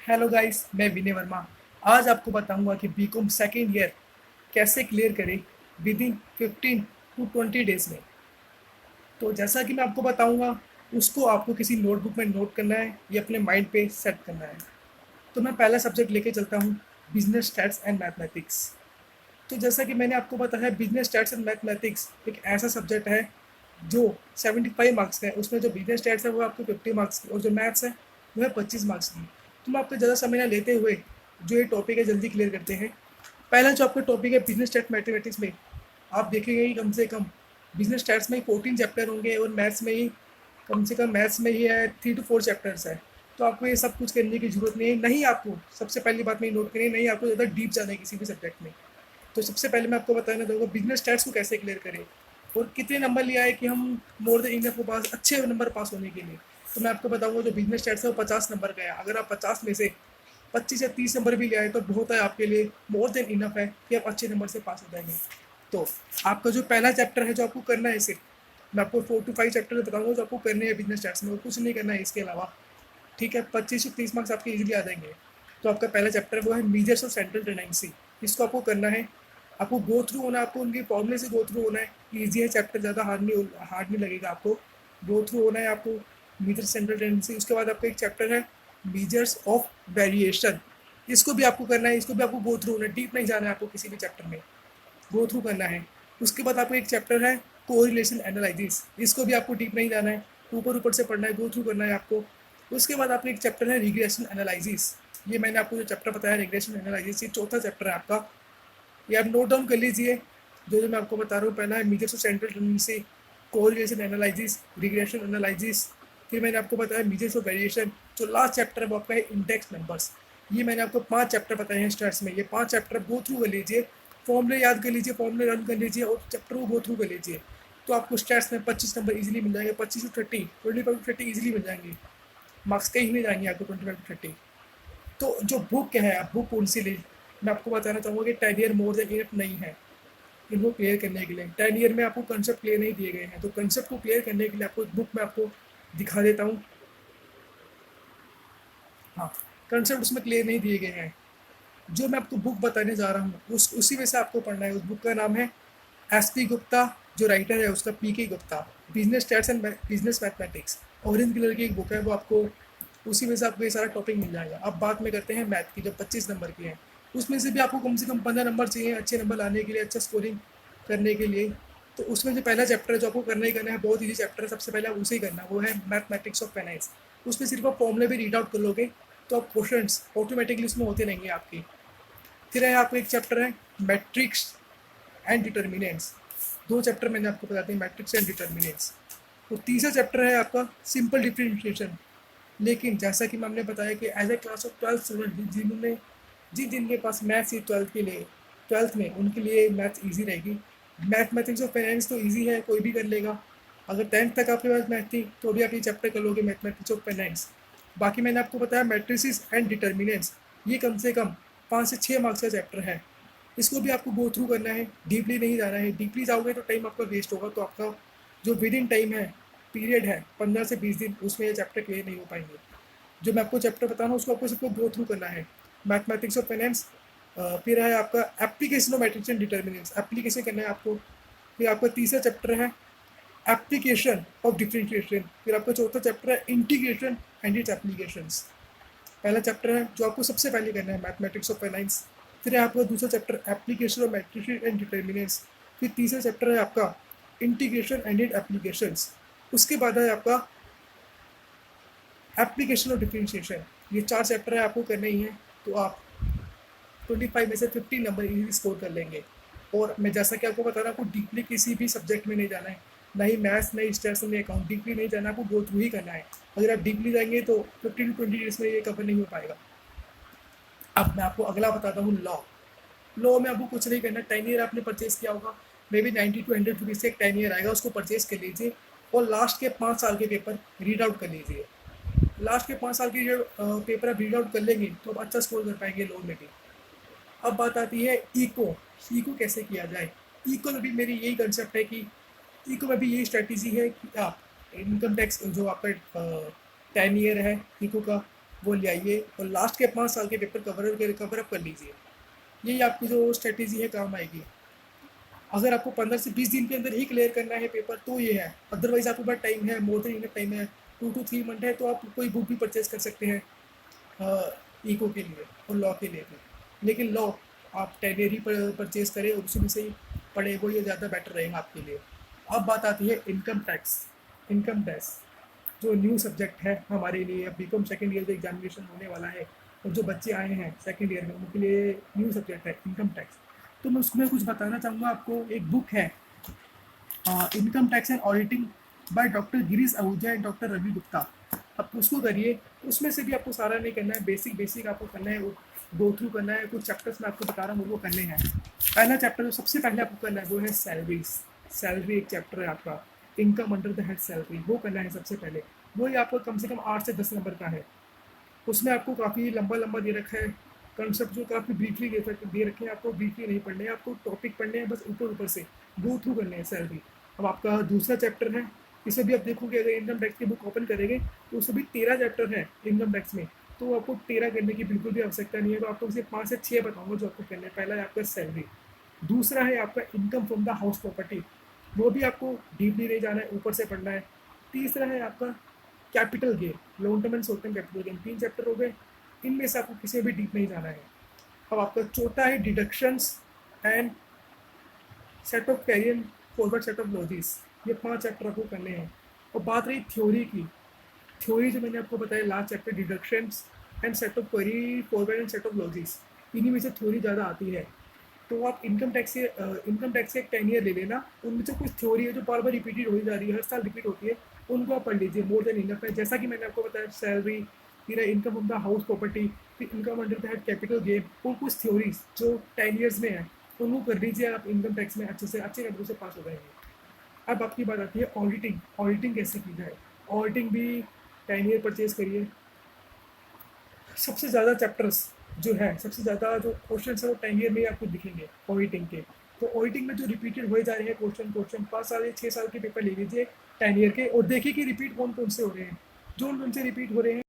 Hello guys, मैं विनय वर्मा। आज आपको बताऊंगा कि बीकॉम सेकेंड ईयर कैसे क्लियर करें विद इन 15 to 20 डेज में। तो जैसा कि मैं आपको बताऊंगा, उसको आपको किसी नोटबुक में नोट करना है या अपने माइंड पे सेट करना है। तो मैं पहला सब्जेक्ट लेके चलता हूँ, बिजनेस स्टैट्स एंड मैथमेटिक्स। तो जैसा कि मैंने आपको बताया, बिजनेस स्टैट्स एंड मैथमेटिक्स एक ऐसा सब्जेक्ट है जो 75 मार्क्स का है। उसमें जो बिजनेस स्टैट्स है वो आपको 50 मार्क्स की, और जो मैथ्स है वो है 25 मार्क्स की। तो मैं आपको ज़्यादा समय ना लेते हुए जो ये टॉपिक है जल्दी क्लियर करते हैं। पहला जो आपका टॉपिक है बिजनेस स्टैट मैथमेटिक्स में, आप देखेंगे कि कम से कम बिजनेस स्टैट्स में 14 चैप्टर होंगे, और मैथ्स में ही कम से कम मैथ्स में ही है 3 to 4 चैप्टर्स है। तो आपको ये सब कुछ करने की जरूरत नहीं है। नहीं, आपको सबसे पहली बात में नोट करिए, नहीं आपको ज़्यादा डीप जाना है किसी भी सब्जेक्ट में। तो सबसे पहले मैं आपको बताना चाहूँगा बिजनेस स्टैट्स को कैसे क्लियर करें और कितने नंबर लिया है कि हम मोर देन इनफ हो पास अच्छे नंबर पास होने के लिए। तो मैं आपको बताऊँगा जो बिजनेस स्टैट्स है वो 50 नंबर का है। अगर आप 50 में से 25 या 30 नंबर भी ले आए तो बहुत है आपके लिए, मोर देन इनफ है कि आप अच्छे नंबर से पास हो जाएंगे। तो आपका जो पहला चैप्टर है जो आपको करना है, सिर्फ मैं आपको 4 to 5 चैप्टर बताऊंगा जो आपको करने हैं बिजनेस स्टैट्स में, और कुछ नहीं करना है इसके अलावा। ठीक है, 25 से 30 मार्क्स आपके इजीली आ जाएंगे। तो आपका पहला चैप्टर वो है मेजर्स ऑफ सेंट्रल टेंडेंसी। इसको आपको करना है, आपको गो थ्रू होना है, आपको उनके फॉर्मूले से गो थ्रू होना है। ईजी है चैप्टर, ज़्यादा हार्ड नहीं लगेगा आपको। गो थ्रू होना है आपको मेजर सेंट्रल टेंडेंसी। उसके बाद आपका एक चैप्टर है मेजर्स ऑफ वेरिएशन। इसको भी आपको करना है, इसको भी आपको गो थ्रू होना है, डीप नहीं जाना है आपको किसी भी चैप्टर में, गो थ्रू करना है। उसके बाद आपका एक चैप्टर है कोरिलेशन एनालिसिस। इसको भी आपको डीप नहीं जाना है, ऊपर ऊपर से पढ़ना है, गो थ्रू करना है आपको। उसके बाद आपका एक चैप्टर है रिग्रेशन एनालिसिस। ये मैंने आपको जो चैप्टर बताया रिग्रेशन एनालिसिस, ये चौथा चैप्टर है आपका। ये आप नोट डाउन कर लीजिए। जो मैं आपको बता रहा हूँ, पहला है measures of central tendency, correlation analysis, regression analysis. फिर मैंने आपको बताया मेजर्स ऑफ वेरिएशन। जो लास्ट चैप्टर है वो आपका है इंडेक्स नंबर्स। ये मैंने आपको 5 चैप्टर बताए हैं स्टार्स में। ये 5 चैप्टर गो थ्रू कर लीजिए, फॉर्मूले याद कर लीजिए, फॉर्मूले रन कर लीजिए और चैप्टर को गो थ्रू कर लीजिए। तो आपको स्टैट्स में 25 नंबर इजीली मिल जाएंगे। 25 to 30, 25 to 30 इजीली मिल जाएंगे। मार्क्स कहीं नहीं जाएंगे आपको 25 to 30। तो जो बुक है, आप बुक कौन सी ली, मैं आपको बताना चाहूँगा कि 10 ईयर मोर देन इनफ नहीं है इनको क्लियर करने के लिए। 10 ईयर में आपको कंसेप्ट क्लियर नहीं दिए गए हैं। तो कंसेप्ट को क्लियर करने के लिए आपको बुक में आपको दिखा देता हूँ। हाँ, कंसेप्ट उसमें क्लियर नहीं दिए गए हैं। जो मैं आपको बुक बताने जा रहा हूँ उसी में से आपको पढ़ना है। उस बुक का नाम है एस पी गुप्ता। जो राइटर है उसका पी के Gupta, business stats and business mathematics. Orange colour की एक बुक है, वो आपको उसी में से आपको ये सारा टॉपिक मिल जाएगा। अब बात में करते हैं मैथ की, जो 25 नंबर की है। उसमें से भी आपको कम से कम 15 नंबर चाहिए अच्छे नंबर लाने के लिए, अच्छा स्कोरिंग करने के लिए। तो उसमें जो पहला चैप्टर है जो आपको करना ही करना है, बहुत ईजी चैप्टर है, सबसे पहले आप उसे ही करना है, वो है मैथमेटिक्स ऑफ फाइनेंस। उसमें सिर्फ आप फॉर्मूले भी रीड आउट कर लोगे तो आप क्वेश्चंस ऑटोमेटिकली उसमें होते रहेंगे आपके। फिर है आपका एक चैप्टर है मैट्रिक्स एंड डिटर्मिनेंट्स। 2 चैप्टर मैंने आपको बताते हैं, मैट्रिक्स एंड डिटर्मिनेंट्स। और तीसरा चैप्टर है आपका सिंपल डिफरेंशिएशन। लेकिन जैसा कि हमने बताया कि as a class of 12th student, जिनके पास मैथ्स ही 12th के लिए, 12th में उनके लिए मैथ्स ईजी रहेगी। मैथमेटिक्स ऑफ फाइनेंस तो ईजी है, कोई भी कर लेगा। अगर 10th तक आपके पास मैथ थी तो भी आप ये चैप्टर कर लोगे, मैथमेटिक्स ऑफ फाइनेंस। बाकी मैंने आपको बताया मैट्रिसेस एंड डिटर्मिनेंट्स, ये कम से कम 5 से 6 मार्क्स का चैप्टर है। इसको भी आपको गो थ्रू करना है, डीपली नहीं जाना है। डीपली जाओगे तो टाइम आपका वेस्ट होगा। तो आपका जो विद इन टाइम है, पीरियड है 15 से 20 दिन, उसमें ये चैप्टर क्लियर नहीं हो पाएंगे। जो मैं आपको चैप्टर बता रहा हूँ उसको आपको सबको गो थ्रू करना है। मैथमेटिक्स ऑफ फाइनेंस, फिर है आपका application of matrix and determinants, application करना है आपको। फिर आपका तीसरा चैप्टर है एप्लीकेशन ऑफ डिफरेंशिएशन। फिर आपका चौथा चैप्टर है इंटीग्रेशन एंड इट्स एप्लीकेशंस। पहला चैप्टर है जो आपको सबसे पहले करना है, मैथमेटिक्स ऑफ फाइनेंस। फिर है आपका दूसरा chapter application of matrix and determinants. फिर तीसरा चैप्टर है आपका इंटीग्रेशन एंड इट एप्लीकेशंस। उसके बाद है आपका एप्लीकेशन ऑफ डिफरेंशिएशन। ये 4 चैप्टर है, आपको करने ही है। तो आप 25 में से 15 नंबर इजीली स्कोर कर लेंगे। और मैं जैसा कि आपको बता रहा हूँ, आपको डीपली किसी भी सब्जेक्ट में नहीं जाना है, ना ही मैथ्स, ना ही स्टैट्स, ना अकाउंट। डीपली नहीं जाना, आपको गो थ्रू ही करना है। अगर आप डीपली जाएंगे तो 15 to 20 डेज में ये कवर नहीं हो पाएगा। अब मैं आपको अगला बताता हूँ लॉ। लॉ में आपको कुछ नहीं करना। 10 ईयर आपने परचेज किया होगा, मे बी 90 to 100 रुपीज़ से एक 10 ईयर आएगा, उसको परचेज कर लीजिए। और लास्ट के 5 साल के पेपर रीड आउट कर लीजिए। लास्ट के 5 साल के जो पेपर आप रीड आउट कर लेंगे तो आप अच्छा स्कोर कर पाएंगे लॉ में भी। अब बात आती है इको। इको कैसे किया जाए। इको में भी मेरी यही कंसेप्ट है कि इको में भी यही स्ट्रेटेजी है कि आप इनकम टैक्स जो आपका 10 ईयर है इको का, वो ले आइए और लास्ट के 5 साल के पेपर कवर अप कर लीजिए। यही आपकी जो स्ट्रेटेजी है काम आएगी। अगर आपको 15 से 20 दिन के अंदर ही क्लियर करना है पेपर तो ये है, अदरवाइज आपके पास टाइम है, मोर देन इनफ टाइम है, 2 to 3 मंथ है, तो आप कोई बुक भी परचेज कर सकते हैं इको के लिए और लॉ के लिए भी। लेकिन लॉ आप 10 ईयर ही परचेज करें और उसमें से ही पढ़े, वो ये ज़्यादा बेटर रहेगा आपके लिए। अब बात आती है इनकम टैक्स। इनकम टैक्स जो न्यू सब्जेक्ट है हमारे लिए, अब बीकॉम सेकेंड ईयर का एग्जामिनेशन होने वाला है और जो बच्चे आए हैं सेकेंड ईयर में उनके लिए न्यू सब्जेक्ट है इनकम टैक्स। तो मैं उसमें कुछ बताना चाहूँगा आपको। एक बुक है income tax and auditing by doctor Girish Ahuja and doctor Ravi Gupta. आप उसको करिए, उसमें से भी आपको सारा नहीं करना है, बेसिक बेसिक आपको करना है, गो थ्रू करना है। कुछ चैप्टर्स मैं आपको बता रहा हूँ वो करने हैं। पहला चैप्टर जो सबसे पहले आपको करना है वो है सैलरीज। सैलरी एक चैप्टर है आपका, income under the head salary, वो करना है सबसे पहले। वही आपको कम से कम 8 से 10 नंबर का है। उसमें आपको काफ़ी लंबा लंबा दे रखा है, कंसेप्ट जो काफ़ी ब्रीफली दे रखे हैं। आपको ब्रीफली नहीं पढ़ने हैं, आपको टॉपिक पढ़ने हैं बस ऊपर ऊपर से, गो थ्रू करने हैं सैलरी। अब आपका दूसरा चैप्टर है, इसे भी आप देखोगे अगर इनकम टैक्स की बुक ओपन करेंगे तो उसमें भी 13 चैप्टर है इनकम टैक्स में। तो आपको 13 करने की बिल्कुल भी आवश्यकता नहीं है, तो आपको सिर्फ 5 से 6 बताऊंगा जो आपको करना है। पहला है आपका सैलरी, दूसरा है आपका income from the house property, वो भी आपको डीपली नहीं जाना है, ऊपर से पढ़ना है। तीसरा है आपका capital gain, long term and short term capital gain, 3 chapter हो गए। इनमें से आपको किसी भी डीप नहीं जाना है। अब आपका चौथा है deductions and set off carry forward set off losses, ये 5 चैप्टर आपको करने हैं। और बात रही थ्योरी की, थ्योरी जो मैंने आपको बताया last chapter deductions and set of query forward and set off lodges, इन्हीं में से थ्योरी ज़्यादा आती है। तो आप इनकम टैक्स से एक 10 ईयर ले लेना, उनमें से कुछ थ्योरी है जो बार बार रिपीटेड हो जा रही है, हर साल रिपीट होती है, उनको आप पढ़ लीजिए, मोर देन इनफ है। जैसा कि मैंने आपको बताया सैलरी, फिर income of the house property, फिर income under the head capital gain, और कुछ थ्योरीज जो 10 ईयर्स में है उनको कर लीजिए, आप इनकम टैक्स में अच्छे नंबरों से पास हो जाएंगे। अब आपकी बात आती है ऑडिटिंग। ऑडिटिंग कैसे की जाए, ऑडिटिंग भी 10 ईयर परचेज करिए। सबसे ज़्यादा चैप्टर्स जो है, सबसे ज़्यादा जो क्वेश्चन है वो 10 ईयर में ही आपको दिखेंगे ऑडिटिंग के। तो ऑडिटिंग में जो रिपीटेड हो जा रहे हैं क्वेश्चन 5 साल या 6 साल के पेपर ले लीजिए 10 ईयर के, और देखिए कि रिपीट कौन कौन से हो रहे हैं। जो उनसे रिपीट हो रहे हैं